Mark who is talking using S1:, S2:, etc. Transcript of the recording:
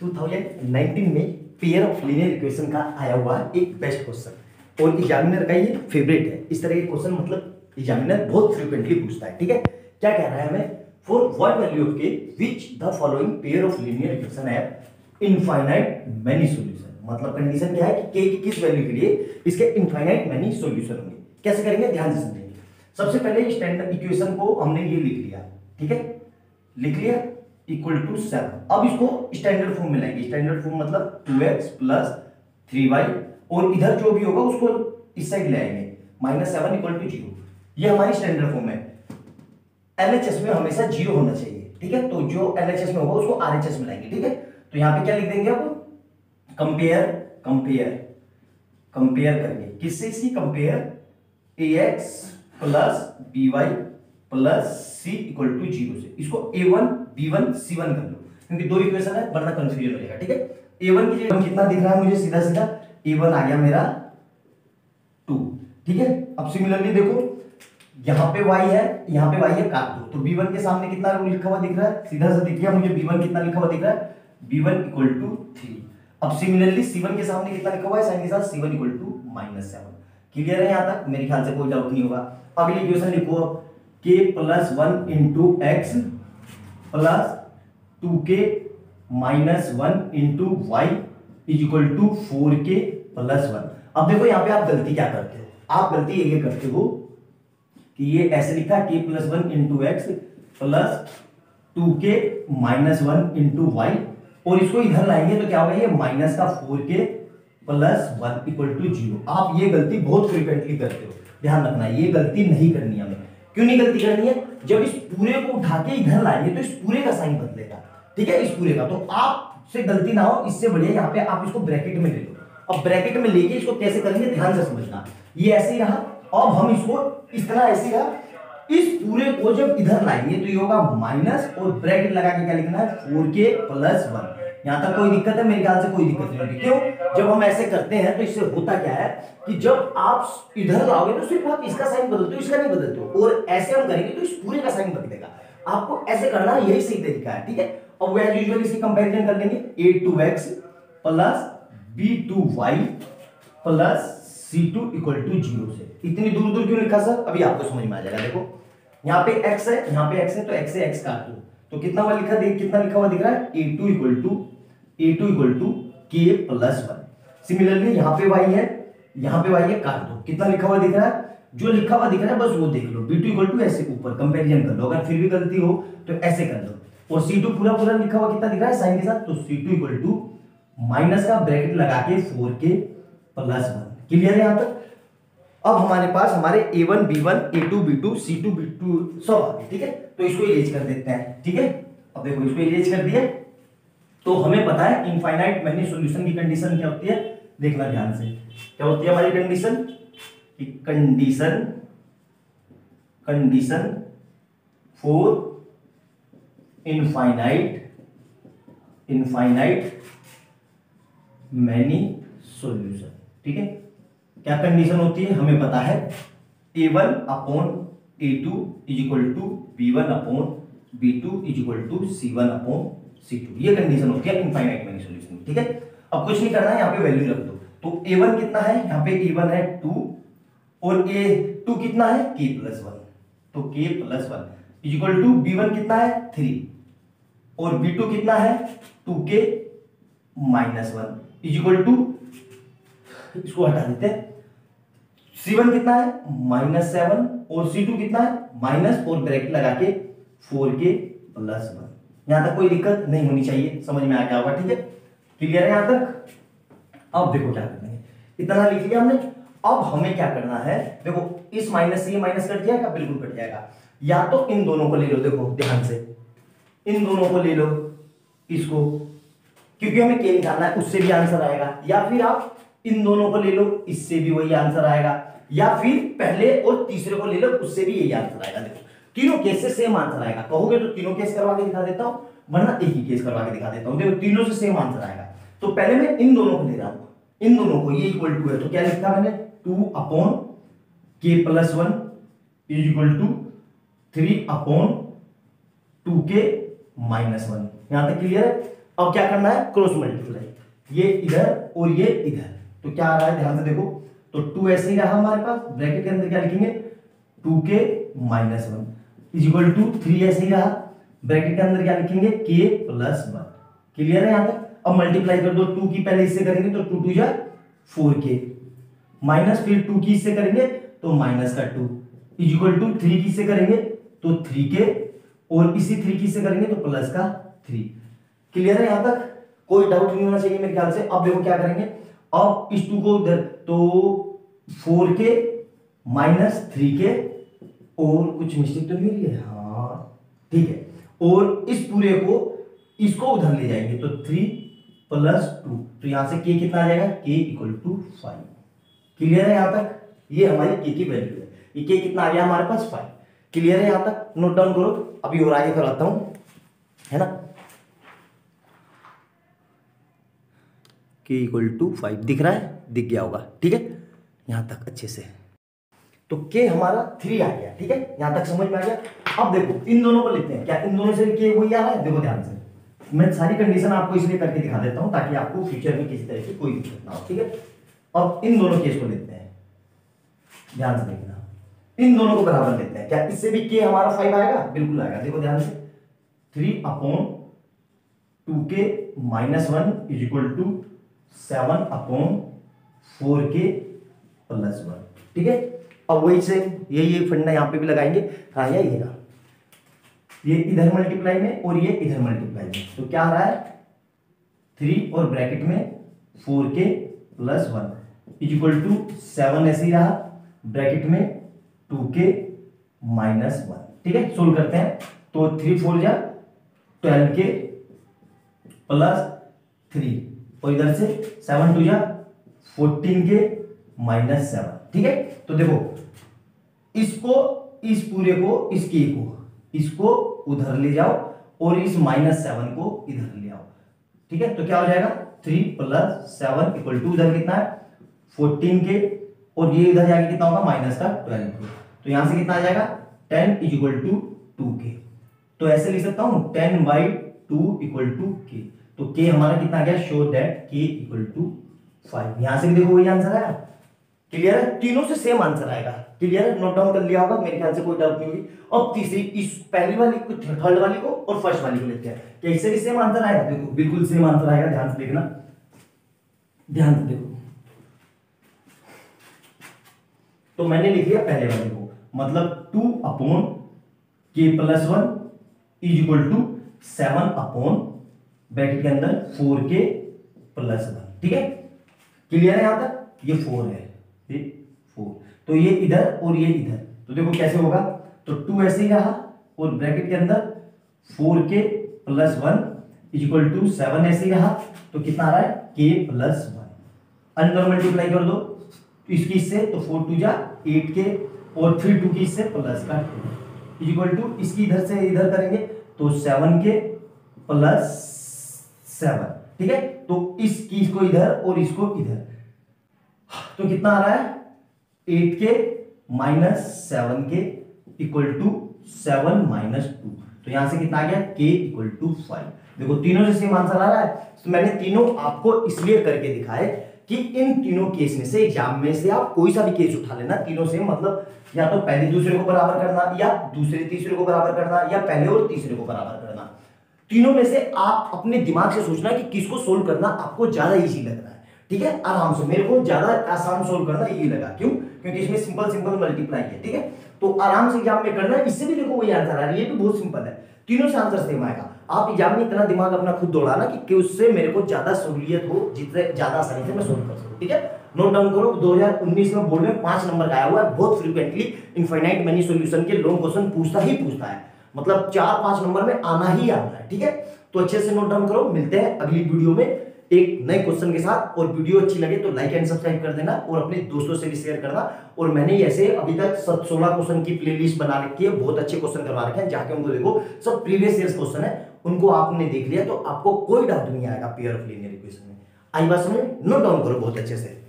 S1: 2019 में pair of linear equation का आया हुआ एक बेस्ट क्वेश्चन और एग्जामिनर का ये फेवरेट है। इस तरह के क्वेश्चन मतलब एग्जामिनर बहुत फ्रीक्वेंटली पूछता है। ठीक है, क्या कह रहा है हमें, फॉर व्हाट वैल्यू ऑफ के which the following pair of linear equation have infinite many solution. मतलब कंडीशन क्या है कि के की किस वैल्यू के लिए इसके इनफाइनाइट मेनी सॉल्यूशन होंगे। कैसे करेंगे, ध्यान से समझेंगे। सबसे पहले स्टैंडर्ड इक्वेशन को हमने ये लिख लिया, ठीक है, लिख लिया इक्वल टू 7। अब इसको स्टैंडर्ड फॉर्म में लाएंगे। स्टैंडर्ड फॉर्म मतलब 2x प्लस 3y और इधर जो भी होगा उसको इस साइड ले आएंगे, -7 इक्वल टू 0। ये हमारी स्टैंडर्ड फॉर्म है। एलएचएस में हमेशा 0 होना चाहिए, ठीक है, तो जो एलएचएस में होगा उसको आरएचएस में लाएंगे। ठीक है, तो यहां पे क्या लिख देंगे आप, कंपेयर कंपेयर कंपेयर करेंगे किससे, इसकी compare ax plus by plus c equal to 0 से। इसको a1 b1 c1 कर लो क्योंकि दो इक्वेशन है वरना कंफ्यूजन हो जाएगा। ठीक है, a1 की जगह कितना दिख रहा है मुझे, सीधा सीधा a1 आ गया मेरा 2। ठीक है, अब सिमिलरली देखो यहां पे y है, यहां पे y है काट दो, तो b1 के सामने कितना लिखा हुआ दिख रहा है, सीधा सा दिख गया मुझे b1 कितना लिखा हुआ दिख रहा है, b1 इक्वल टू 3। अब सिमिलरली c1 के सामने कितना लिखा हुआ है साइन के साथ, c1 इक्वल टू -7। क्लियर है यहां तक, मेरे ख्याल से कोई डाउट नहीं होगा। अगली इक्वेशन लिखो अब, k plus 1 into x plus 2k minus 1 into y is equal to 4k plus 1। अब देखो यहां पे आप गलती क्या करते हो, आप गलती ये करते हो कि ये ऐसे लिखा k plus 1 into x plus 2k minus 1 into y और इसको इधर लाएंगे तो क्या होगा, ये माइनस का 4k प्लस 1 इक्वल टू 0। आप ये गलती बहुत फ्रीक्वेंटली करते हो, ध्यान रखना ये गलती नहीं करनी है हमें। क्यों नहीं गलती करनी है, जब इस पूरे को उठा के इधर लाएंगे तो इस पूरे का साइन बदलेगा। ठीक है, इस पूरे का, तो आपसे गलती ना हो इससे बढ़िया यहाँ पे आप इसको ब्रैकेट में ले लो। अब ब्रैकेट में लेके इसको कैसे करेंगे ध्यान से समझना। ये ऐसे ही रहा, अब हम इसको इस तरह ऐसे रहा, इस पूरे को जब इधर लाएंगे तो ये होगा माइनस और ब्रैकेट लगा के क्या लिखना है, 4k प्लस 1। यहां तक कोई दिक्कत है, मेरे ख्याल से कोई दिक्कत नहीं होगी। क्यों, जब हम ऐसे करते हैं तो इससे होता क्या है कि जब आप इधर लाओगे तो सिर्फ आप इसका साइन बदलते हो, इसका नहीं बदलते हो, और ऐसे हम करेंगे तो इस पूरे का साइन बदलेगा। आपको ऐसे करना है, यही सही तरीका है। ठीक है, अब एज यूजुअल इसकी कंपैरिजन कर लेंगे, a2x plus b2y plus c2 equal to 0 से। इतनी दूर दूर क्यों लिखा सर, अभी आपको समझ में आ जाएगा। देखो यहाँ पे x है, यहाँ पे x है, तो x से x काट दो तो कितना हुआ लिखा, देख कितना लिखा हुआ दिख रहा है, a2 equal to k plus 1। Similarly यहाँ पे y है, यहाँ पे y है, काट दो, कितना लिखा हुआ दिख रहा है, जो लिखा हुआ दिख रहा है बस वो देख लो, b2 इक्वल टू ऐसे ऊपर कंपैरिजन कर लो, अगर फिर भी गलती हो तो ऐसे कर लो। और c2 पूरा पूरा लिखा हुआ कितना दिख रहा है साइन के साथ, तो c2 इक्वल टू माइनस का ब्रैकेट लगा के 4k प्लस 1। क्लियर है यहां तक। अब हमारे पास हमारे a1 b1 a2 b2 c2 b2 सब आ गए। ठीक है, तो इसको इरेज कर देते हैं। ठीक है, अब देखो इसको इरेज कर दिया तो हमें पता है इनफाइनाइट मेनी सॉल्यूशन की कंडीशन क्या होती है, देखना ध्यान से। क्या होती है हमारी कंडीशन, कि condition for infinite many solution. ठीक है, क्या कंडीशन होती है, हमें पता है a1 upon a2 is equal to b1 upon b2 is equal to c1 upon c2। ये कंडीशन होती है इनफाइनाइट मेनी सॉल्यूशन की। ठीक है, अब कुछ नहीं करना है, यहाँ पे वैल्यू रख दो। तो a1 कितना है, यहाँ पे a1 है 2 और a2 कितना है k प्लस 1, तो k plus 1 is equal to b1 कितना है 3 और b2 कितना है 2k minus 1 is equal to, इसको हटा देते हैं, c1 कितना है -7 और c2 कितना है माइनस और ब्रैकेट लगा के 4k प्लस 1। यहां तक कोई दिक्कत नहीं होनी चाहिए, समझ में आ गया होगा। ठीक है, क्लियर है यहां तक। अब देखो क्या करना है, इतना लिख लिया हमने। अब हमें क्या करना है, देखो इस माइनस से ये माइनस कट जाएगा, बिल्कुल कट जाएगा। या तो इन दोनों को ले लो, देखो ध्यान से, इन दोनों को ले लो इसको, क्योंकि हमें k निकालना है, उससे भी आंसर आएगा। या फिर आप इन दोनों को ले लो, इससे भी वही आंसर आएगा। या फिर पहले और तीसरे को ले लो, उससे भी यही आंसर आएगा। देखो तीनों केस से सेम आंसर आएगा। कहोगे तो तीनों केस करवा के दिखा देता हूं, वरना एक ही केस करवा के दिखा देता हूं। देखो तीनों से सेम आंसर आएगा। तो पहले मैं इन दोनों को ले रहा हूं, इन दोनों को, ये इक्वल टू है तो क्या लिखा मैंने 2 upon k plus 1 is equal to 3 upon 2k minus 1। यहां तक क्लियर है। अब क्या करना है, क्रॉस मल्टीप्लाई, ये इधर और ये इधर, तो क्या आ रहा है ध्यान से देखो, तो 2 ऐसे ही रहा हमारे पास, ब्रैकेट के अंदर क्या लिखेंगे 2k minus 1 is equal to 3 ऐसे ही रहा, ब्रैकेट के अंदर क्या लिखेंगे k प्लस 1। क्लियर है यहां तक? अब मल्टीप्लाई कर दो, 2 की पहले इससे करेंगे तो 2 2 जा 4k, माइनस फिर 2 की इससे करेंगे तो माइनस का 2 इज इक्वल टू 3 की इससे करेंगे तो 3k, और इसी 3 की इससे करेंगे तो प्लस का 3। क्लियर है यहां तक? कोई डाउट नहीं होना चाहिए मेरे ख्याल से। अब देखो क्या करेंगे, अब इस 2 को उधर, तो 4k माइनस 3k, और कुछ मिस्टेक तो नहीं हुई है, हाँ ठीक है, और इस पूरे को इसको उधर ले जाएंगे तो 3 प्लस 2, तो यहां से k कितना आ जाएगा, k इक्वल टू 5। क्लियर है यहां तक? ये हमारी k की वैल्यू है, ये k कितना आ गया हमारे पास 5। क्लियर है यहां तक? नोट डाउन करो, अभी और आगे कराता हूं, है ना। k इक्वल टू 5 दिख रहा है, दिख गया होगा, ठीक है यहां तक अच्छे से। तो k हमारा 3 आ गया, ठीक है यहां तक समझ में आ गया। अब देखो इन दोनों को लेते हैं, क्या इन दोनों से k वही आ रहा है? देखो ध्यान से, मैं सारी कंडीशन आपको इसलिए करके दिखा देता हूं ताकि आपको फ्यूचर में किसी तरह की कोई दिक्कत ना हो, ठीक है। अब इन दोनों केस को लेते हैं, ध्यान से देखना, इन दोनों को बराबर लेते हैं, क्या इससे भी k हमारा 5 आएगा? बिल्कुल आएगा, देखो ध्यान से, 3 upon 2k minus 1 is equal to 7 upon 4k plus 1, ठीक है। अब वही से ये फंडा यहां पे भी लगाएंगे, हाँ ये रहा, ये इधर मल्टीप्लाई में और ये इधर मल्टीप्लाई में, तो क्या आ रहा है 3 और ब्रैकेट में 4k plus 1 is equal to 7 ऐसे ही रहा, ब्रैकेट में 2k माइनस 1, ठीक है। सोल्व करते हैं, तो 3 4 जा 12k प्लस 3, और इधर से 7 2 जा 14k माइनस 7, ठीक है। तो देखो इसको, इस पूरे को, इस k को, इसको उधर ले जाओ और इस माइनस 7 को इधर ले आओ, ठीक है। तो क्या हो जाएगा 3 प्लस 7 इक्वल टू इधर कितना है 14k, और ये इधर जाके कितना होगा माइनस का 12k, तो यहां से कितना आ जाएगा 10 इज इक्वल टू 2k। तो ऐसे लिख सकता हूं 10/2 इक्वल टू k, तो k हमारा कितना आ गया, so that k equal to 5। यहां से भी देखो वही आंसर आया। क्लियर है? तीनों से सेम आंसर आएगा। क्लियर है? नोट डाउन कर लिया होगा, मेरे ख्याल से कोई डाउट नहीं होगी। अब तीसरी, इस पहली वाली को, थर्ड वाली को और फर्स्ट वाली को लेते हैं, क्या इससे भी सेम आंसर आएगा? देखो बिल्कुल सेम आंसर आएगा, ध्यान से देखना, ध्यान से देखो। तो मैंने लिख लिया पहले वाले को, मतलब 2 upon k plus 1 is equal to 7 upon bracket के अंदर 4k प्लस 1, ठीक है। क्लियर है यहां तक? ये 4 है, ये 4, तो ये इधर और ये इधर, तो देखो कैसे होगा, तो 2 ऐसे ही रहा और ब्रैकेट के अंदर 4k plus 1 is equal to 7 ऐसे ही रहा, तो कितना आ रहा है k प्लस 1। अंदर मल्टीप्लाई कर दो इसकी इससे, तो 4 2 जा 8k, और 3 2 की इससे प्लस का 2 इज इक्वल टू, इसकी इधर से इधर करेंगे तो 7k प्लस 7, ठीक है। तो इसकी इसको इधर और इसको इधर, तो कितना आ रहा है 8k minus 7k equal to 7 minus 2, तो यहां से कितना आ गया k इक्वल टू 5। देखो तीनों से सेम आंसर आ रहा है, तो मैंने तीनों आपको इसलिए करके दिखाए कि इन तीनों केस में से, एग्जाम में से आप कोई सा भी केस उठा लेना, तीनों से मतलब या तो पहले दूसरे को बराबर करना, या दूसरे तीसरे को बराबर करना, या पहले और तीसरे को बराबर करना, तीनों में से आप अपने दिमाग से सोचना कि किसको सोल्व करना आपको ज्यादा इजी लग रहा है, ठीक है। आराम से, मेरे को ज्यादा आसान सोल्व करना यही लगा, क्यों? क्योंकि इसमें सिंपल सिंपल मल्टीप्लाई है, ठीक है। तो आराम से एग्जाम में करना है, इससे भी देखो वही आंसर आ रहा है, ये भी बहुत सिंपल है, तीनों से आंसर सेम आएगा। आप एग्जाम में इतना दिमाग अपना खुद दौड़ाना कि उससे मेरे को ज्यादा सहूलियत हो, जितने ज्यादा आसानी से मैं सोल्व कर सकूं, ठीक है। नोट डाउन करो, 2019 में बोर्ड में 5 नंबर का आया हुआ है, बहुत फ्रीक्वेंटली इनफाइनाइट मेनी सॉल्यूशन के लॉन्ग क्वेश्चन पूछता है, मतलब 4-5 नंबर में आना ही आना है, ठीक है। तो अच्छे से नोट डाउन करो, मिलते हैं अगली वीडियो में एक नए क्वेश्चन के साथ। और वीडियो अच्छी लगे तो लाइक एंड सब्सक्राइब कर देना, और अपने दोस्तों से भी शेयर करना। और मैंने ऐसे अभी तक 16 क्वेश्चन की प्लेलिस्ट बना रखी है, बहुत अच्छे क्वेश्चन करवा रखे हैं, जाके उनको देखो, सब प्रीवियस ईयर क्वेश्चन है, उनको आपने देख लिया तो आपको कोई डाउट नहीं आएगा पेयर ऑफ लीनियर इक्वेशन में। आई बात समझ? नोट डाउन करो बहुत अच्छे से।